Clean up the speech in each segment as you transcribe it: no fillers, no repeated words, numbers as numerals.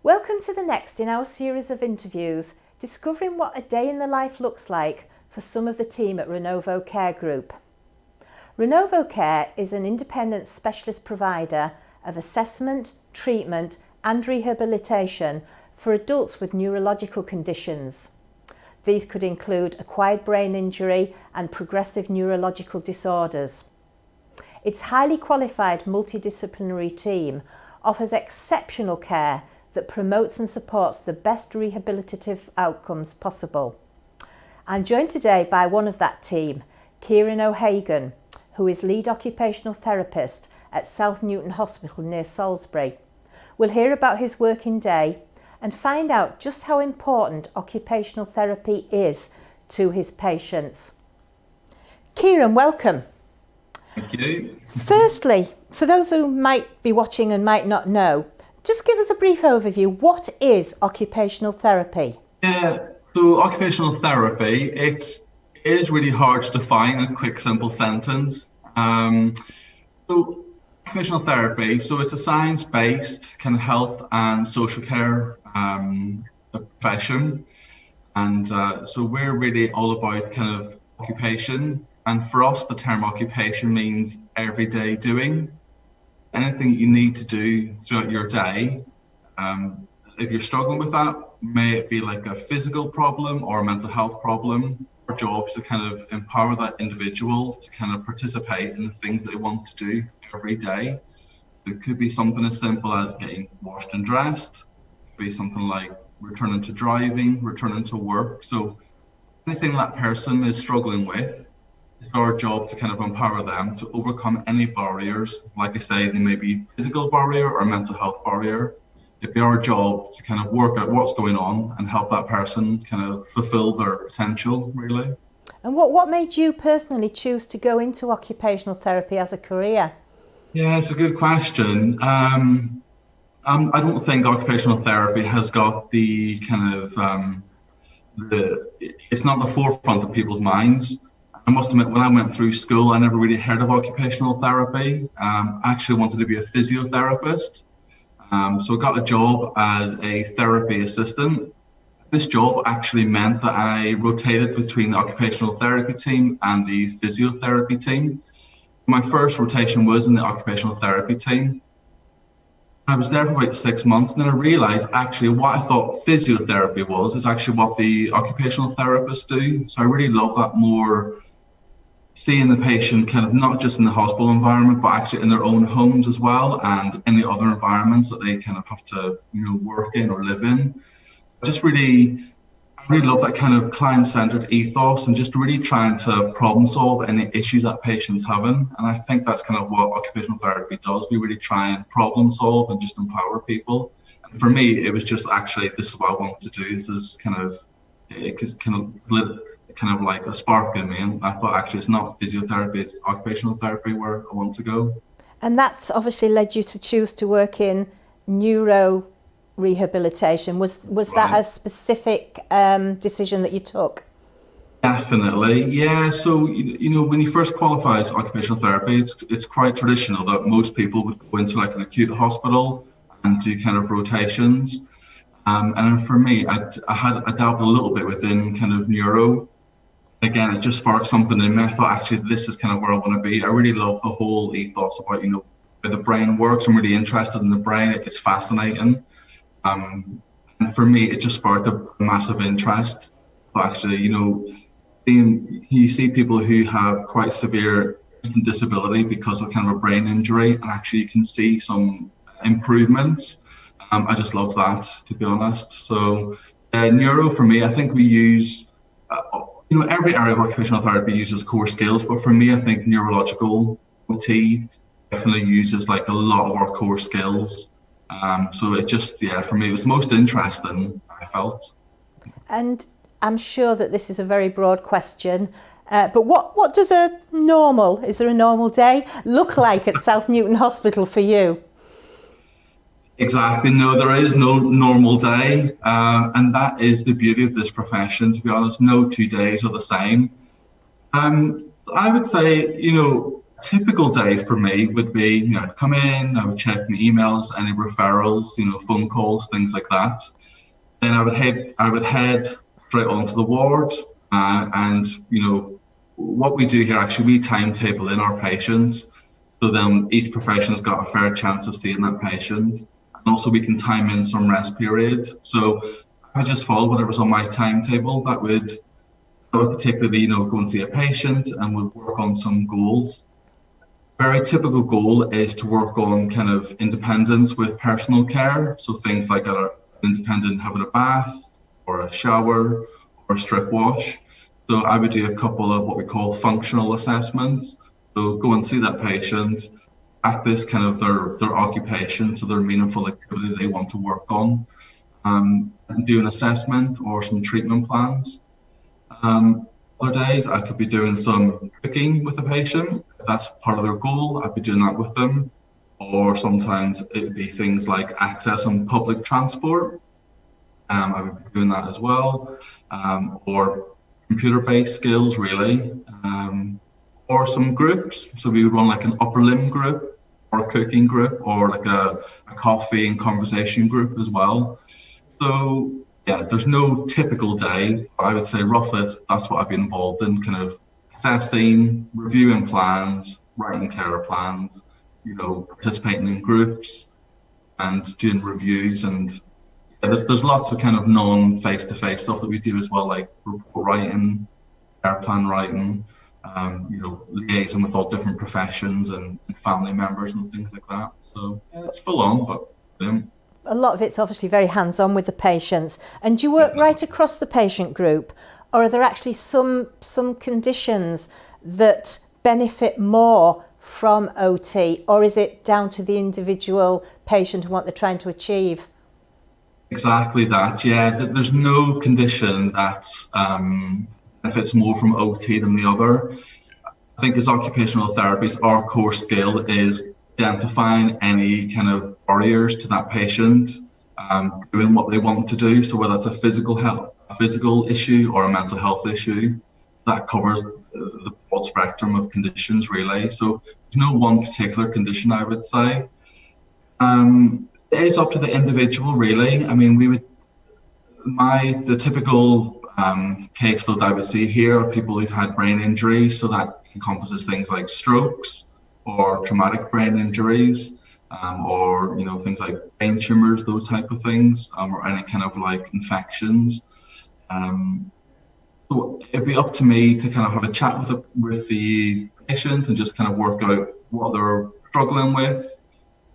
Welcome to the next in our series of interviews, discovering what a day in the life looks like for some of the team at Renovo Care Group. Renovo Care is an independent specialist provider of assessment, treatment and rehabilitation for adults with neurological conditions. These could include acquired brain injury and progressive neurological disorders. Its highly qualified multidisciplinary team offers exceptional care that promotes and supports the best rehabilitative outcomes possible. I'm joined today by one of that team, Ciaran O'Hagan, who is lead occupational therapist at South Newton Hospital near Salisbury. We'll hear about his working day and find out just how important occupational therapy is to his patients. Ciaran, welcome. Thank you. Firstly, for those who might be watching and might not know, just give us a brief overview. What is occupational therapy? Yeah, so occupational therapy, it is really hard to define in a quick, simple sentence. So occupational therapy, so it's a science-based kind of health and social care profession. And so we're really all about kind of occupation. And for us, the term occupation means everyday doing. Anything you need to do throughout your day. If you're struggling with that, may it be like a physical problem or a mental health problem, our job is to kind of empower that individual to kind of participate in the things that they want to do every day. It could be something as simple as getting washed and dressed. It could be something like returning to driving, returning to work. So anything that person is struggling with, it's our job to kind of empower them to overcome any barriers. Like I say, they may be physical barrier or a mental health barrier. It'd be our job to kind of work out what's going on and help that person kind of fulfill their potential, really. And what made you personally choose to go into occupational therapy as a career? Yeah, it's a good question. I don't think occupational therapy has got the kind of, it's not the forefront of people's minds. I must admit, when I went through school, I never really heard of occupational therapy. I actually wanted to be a physiotherapist. So I got a job as a therapy assistant. This job actually meant that I rotated between the occupational therapy team and the physiotherapy team. My first rotation was in the occupational therapy team. I was there for about 6 months, and then I realized actually what I thought physiotherapy was is actually what the occupational therapists do. So I really love that more, seeing the patient kind of not just in the hospital environment, but actually in their own homes as well, and in the other environments that they kind of have to, work in or live in. I really love that kind of client-centered ethos and just really trying to problem solve any issues that patients having. And I think that's kind of what occupational therapy does. We really try and problem solve and just empower people. And for me, it was just actually, this is what I want to do. This is it kind of like a spark in me, and I thought actually it's not physiotherapy, it's occupational therapy where I want to go. And that's obviously led you to choose to work in neuro rehabilitation. Was that a specific decision that you took? Definitely, yeah. So when you first qualify as occupational therapy, it's quite traditional that most people would go into like an acute hospital and do kind of rotations. And then for me, I dabbled a little bit within kind of neuro. Again, it just sparked something in me. I thought actually this is kind of where I want to be. I really love the whole ethos about, where the brain works. I'm really interested in the brain. It's fascinating. And for me, it just sparked a massive interest. But actually, you see people who have quite severe disability because of kind of a brain injury, and actually you can see some improvements. I just love that, to be honest. So neuro for me, I think we use, every area of occupational therapy uses core skills, but for me, I think neurological OT definitely uses like a lot of our core skills. So it just, for me, it was most interesting, I felt. And I'm sure that this is a very broad question, but what does is there a normal day, look like at South Newton Hospital for you? Exactly. No, there is no normal day. And that is the beauty of this profession, to be honest. No 2 days are the same. I would say, typical day for me would be, I'd come in, I would check my emails, any referrals, phone calls, things like that. Then I would head straight onto the ward, and what we do here, actually, we timetable in our patients, so then each profession's got a fair chance of seeing that patient, and also we can time in some rest period. So I just follow whatever's on my timetable. That would particularly, go and see a patient, and we'll work on some goals. Very typical goal is to work on kind of independence with personal care. So things like an independent having a bath or a shower or a strip wash. So I would do a couple of what we call functional assessments. So go and see that patient, practice kind of their occupation, so their meaningful activity they want to work on, and do an assessment or some treatment plans. Other days I could be doing some cooking with a patient. If that's part of their goal, I'd be doing that with them. Or sometimes it would be things like access on public transport. I would be doing that as well. Or computer-based skills, really. Or some groups. So we would run like an upper limb group or a cooking group or like a coffee and conversation group as well. So yeah, there's no typical day, but I would say roughly that's what I've been involved in, kind of assessing, reviewing plans, writing care plans, participating in groups and doing reviews. And there's lots of kind of non-face-to-face stuff that we do as well, like report writing, care plan writing, liaising with all different professions and family members and things like that. So yeah, it's full on, but brilliant. A lot of it's obviously very hands-on with the patients. And do you work right across the patient group, or are there actually some conditions that benefit more from OT, or is it down to the individual patient and what they're trying to achieve? Exactly that, yeah. There's no condition that benefits more from OT than the other. I think as occupational therapists, our core skill is identifying any kind of barriers to that patient doing what they want to do. So whether it's a physical issue or a mental health issue, that covers the broad spectrum of conditions, really. So there's no one particular condition, I would say. It is up to the individual, really. I mean, the typical caseload I would see here are people who've had brain injuries. So that encompasses things like strokes or traumatic brain injuries, or things like brain tumors, those type of things, or any kind of like infections. So it'd be up to me to kind of have a chat with the patient and just kind of work out what they're struggling with,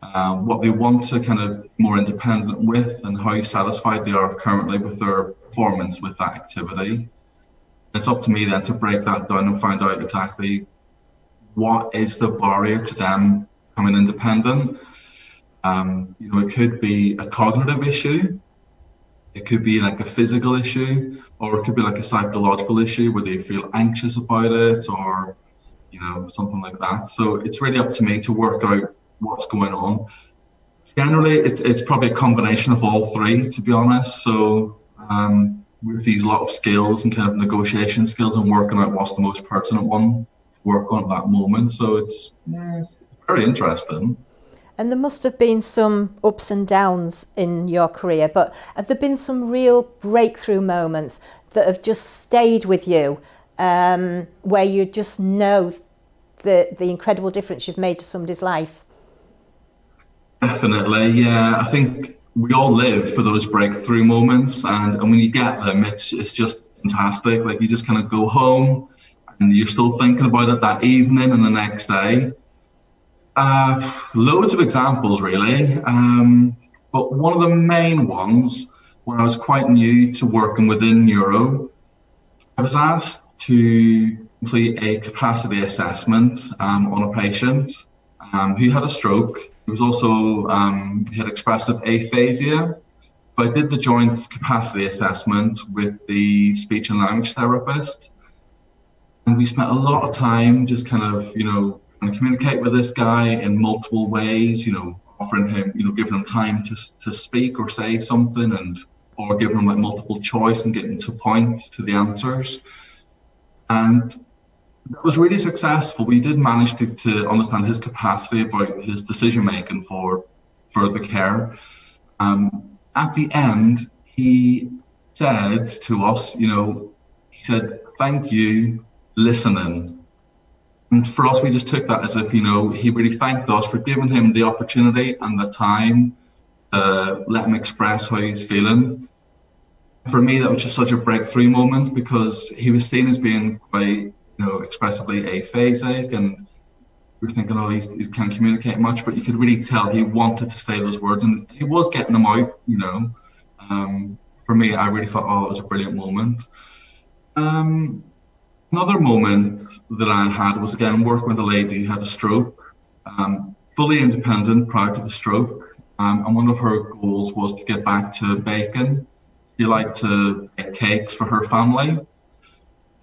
what they want to kind of be more independent with, and how satisfied they are currently with their performance with that activity. It's up to me then to break that down and find out exactly what is the barrier to them becoming independent. It could be a cognitive issue, it could be like a physical issue, or it could be like a psychological issue where they feel anxious about it, or something like that. So it's really up to me to work out what's going on. Generally, it's probably a combination of all three, to be honest. So with these lot of skills and kind of negotiation skills and working out what's the most pertinent one work on at that moment. So it's very interesting. And there must have been some ups and downs in your career, but have there been some real breakthrough moments that have just stayed with you, where you just know the incredible difference you've made to somebody's life? Definitely, yeah. I think we all live for those breakthrough moments, and when you get them, it's just fantastic. Like, you just kind of go home and you're still thinking about it that evening and the next day. Loads of examples, really. But one of the main ones, when I was quite new to working within neuro, I was asked to complete a capacity assessment on a patient who had a stroke. He was also, he had expressive aphasia. So I did the joint capacity assessment with the speech and language therapist. And we spent a lot of time just kind of, trying to communicate with this guy in multiple ways, offering him, giving him time to speak or say something, or giving him like multiple choice and getting to point to the answers. And That was really successful. We did manage to understand his capacity about his decision making for further care. At the end, he said to us, he said, "Thank you, listening." And for us, we just took that as if, he really thanked us for giving him the opportunity and the time to let him express how he's feeling. For me, that was just such a breakthrough moment because he was seen as being quite, expressively aphasic, and we were thinking, oh, he can't communicate much, but you could really tell he wanted to say those words and he was getting them out, For me, I really thought, oh, it was a brilliant moment. Another moment that I had was, again, working with a lady who had a stroke, fully independent prior to the stroke. And one of her goals was to get back to baking. She liked to bake cakes for her family.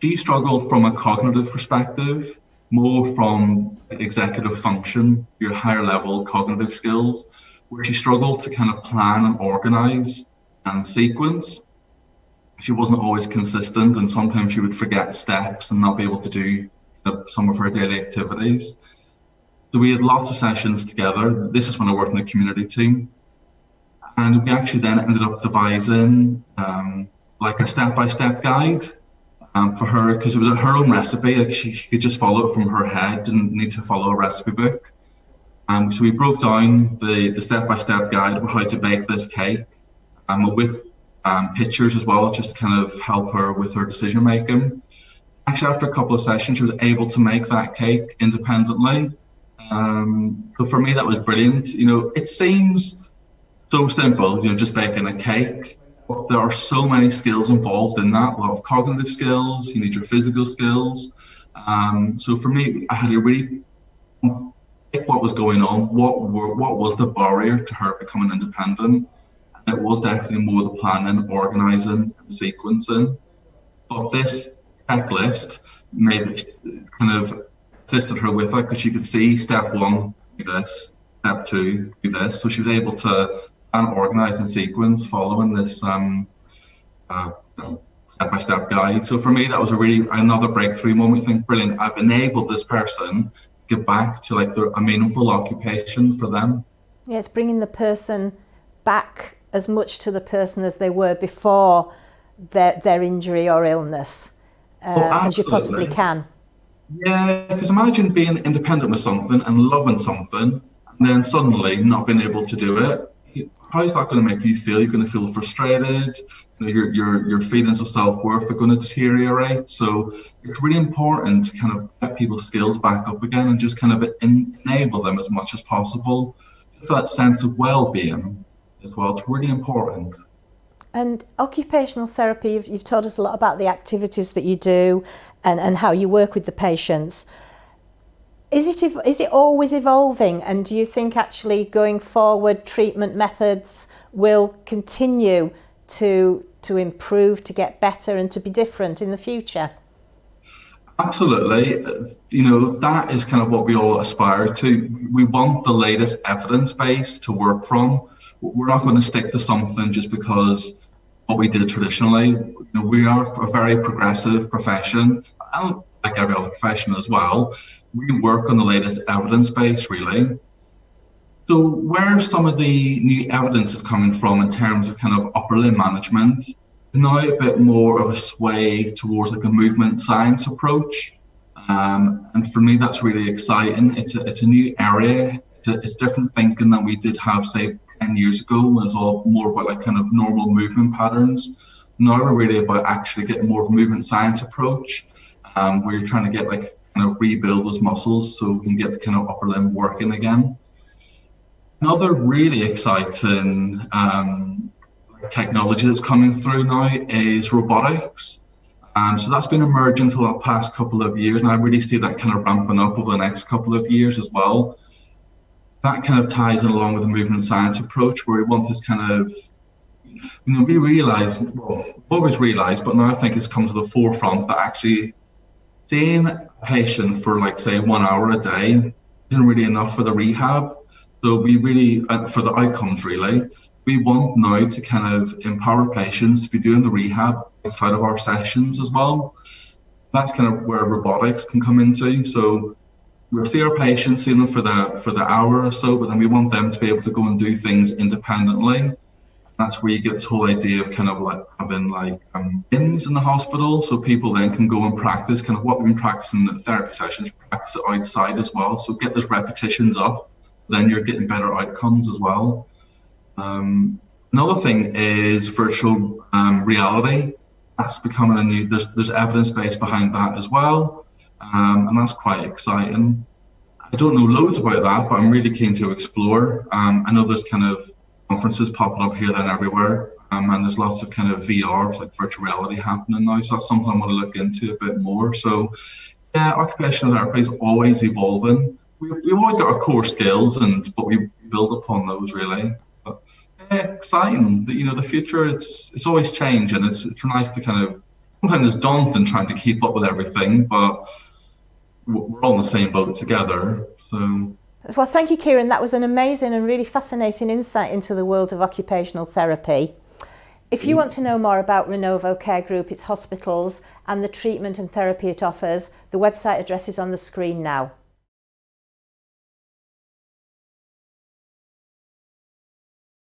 She struggled from a cognitive perspective, more from executive function, your higher level cognitive skills, where she struggled to kind of plan and organize and sequence. She wasn't always consistent, and sometimes she would forget steps and not be able to do some of her daily activities. So we had lots of sessions together. This is when I worked in the community team. And we actually then ended up devising like a step-by-step guide for her, because it was her own recipe. Like she could just follow it from her head, didn't need to follow a recipe book. So we broke down the step-by-step guide of how to bake this cake with pictures as well, just to kind of help her with her decision making. Actually, after a couple of sessions, she was able to make that cake independently. So for me, that was brilliant. It seems so simple, just baking a cake, but there are so many skills involved in that. A lot of cognitive skills, you need your physical skills. So for me, I had to really pick what was going on, what was the barrier to her becoming independent. And it was definitely more the planning, organising and sequencing. But this checklist kind of assisted her with it, because she could see step one, do this, step two, do this. So she was able to plan, organise and sequence following this step-by-step guide. So for me, that was another breakthrough moment. I think, brilliant, I've enabled this person to get back to a meaningful occupation for them. Yeah, it's bringing the person back as much to the person as they were before their injury or illness as you possibly can. Yeah, because imagine being independent with something and loving something, and then suddenly not being able to do it. How is that going to make you feel? You're going to feel frustrated. Your feelings of self-worth are going to deteriorate. So it's really important to kind of get people's skills back up again and just kind of enable them as much as possible. Just that sense of well-being as well. It's really important. And occupational therapy, you've told us a lot about the activities that you do and how you work with the patients. Is it always evolving? And do you think actually going forward treatment methods will continue to improve, to get better and to be different in the future? Absolutely. That is kind of what we all aspire to. We want the latest evidence base to work from. We're not going to stick to something just because what we did traditionally. We are a very progressive profession, and like every other profession as well, we work on the latest evidence base, really. So where some of the new evidence is coming from in terms of kind of upper limb management, now a bit more of a sway towards a movement science approach. And for me, that's really exciting. It's a new area. It's different thinking than we did have, say, 10 years ago, when it's all more about kind of normal movement patterns. Now we're really about actually getting more of a movement science approach, where you're trying to get kind of rebuild those muscles so we can get the kind of upper limb working again. Another really exciting technology that's coming through now is robotics. So that's been emerging for the past couple of years, and I really see that kind of ramping up over the next couple of years as well. That kind of ties in along with the movement science approach, where we want this kind of, we realize, always realized, but now I think it's come to the forefront that actually seeing a patient for say 1 hour a day isn't really enough for the rehab. So we really, for the outcomes really, we want now to kind of empower patients to be doing the rehab outside of our sessions as well. That's kind of where robotics can come into. So we'll see our patients, see them for the hour or so, but then we want them to be able to go and do things independently. That's where you get this whole idea of kind of like having like gyms in the hospital, so people then can go and practice kind of what we've been practicing in the therapy sessions, practice it outside as well. So get those repetitions up, then you're getting better outcomes as well. Another thing is virtual reality. That's becoming a new. There's evidence base behind that as well, and that's quite exciting. I don't know loads about that, but I'm really keen to explore. I know there's kind of conferences popping up here, then everywhere, and there's lots of kind of VR, like virtual reality, happening now. So that's something I want to look into a bit more. So yeah, occupational therapy is always evolving. We've always got our core skills, but we build upon those really. But, yeah, exciting. The future. It's always changing. It's nice to kind of sometimes it's daunting trying to keep up with everything, but we're all in the same boat together. So. Well, thank you, Ciaran. That was an amazing and really fascinating insight into the world of occupational therapy. If you want to know more about Renovo Care Group, its hospitals, and the treatment and therapy it offers, the website address is on the screen now.